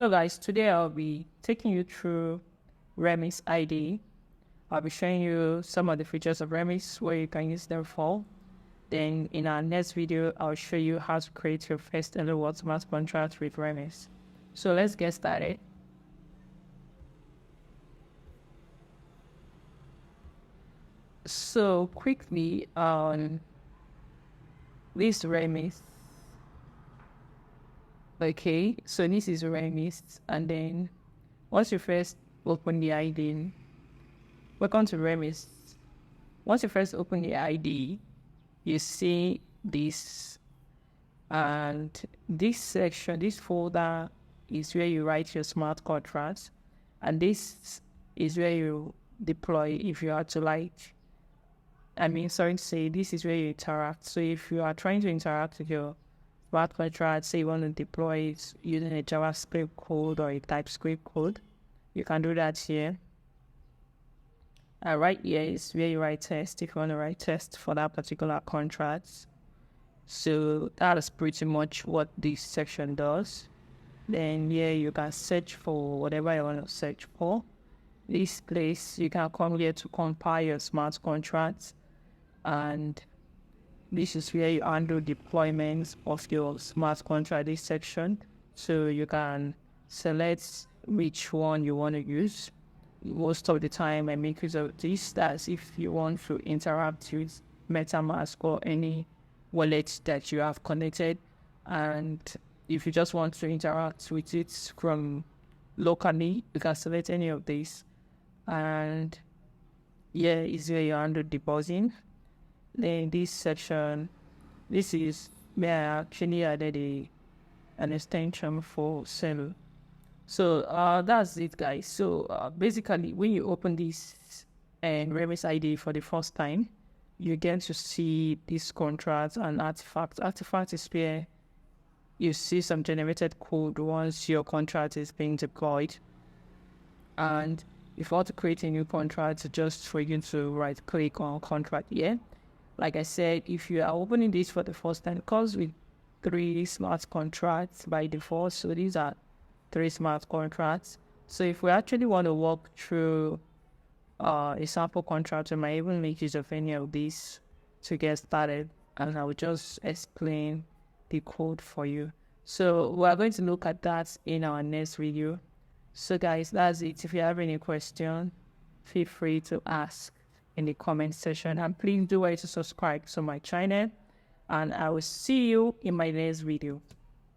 So guys, today I'll be taking you through Remix IDE. I'll be showing you some of the features of Remix, where you can use them for. Then in our next video, I'll show you how to create your first Hello World smart contract with Remix. So let's get started. So quickly on this Remix. Okay, so this is Remix, and then once you first open the IDE, welcome to Remix. Once you first open the IDE, you see this, and this section, this folder is where you write your smart contracts, and this is where you deploy if you are to sorry to say, this is where you interact. So if you are trying to interact with your smart contract, say you want to deploy it using a JavaScript code or a TypeScript code, you can do that here. Right here is where you write test if you want to write test for that particular contract. So that is pretty much what this section does. Then here you can search for whatever you want to search for. This place you can come here to compile your smart contracts, and this is where you handle deployments of your smart contract, this section. So you can select which one you want to use. Most of the time I make use of this. That's if you want to interact with MetaMask or any wallet that you have connected. And if you just want to interact with it from locally, you can select any of these. And here is where you handle depositing. Then this section, this is where I actually added an extension for Cell. So that's it, guys. So basically, when you open this Remix IDE for the first time, you get to see this contract and artifact. Artifact is where you see some generated code once your contract is being deployed. And if you want to create a new contract, just for you to right click on contract here. Like I said, if you are opening this for the first time, it comes with 3 smart contracts by default. So these are 3 smart contracts. So if we actually want to walk through a sample contract, we might even make use of any of these to get started, and I will just explain the code for you. So we're going to look at that in our next video. So guys, that's it. If you have any question, feel free to ask in the comment section, and please do wait to subscribe to my channel, and I will see you in my next video.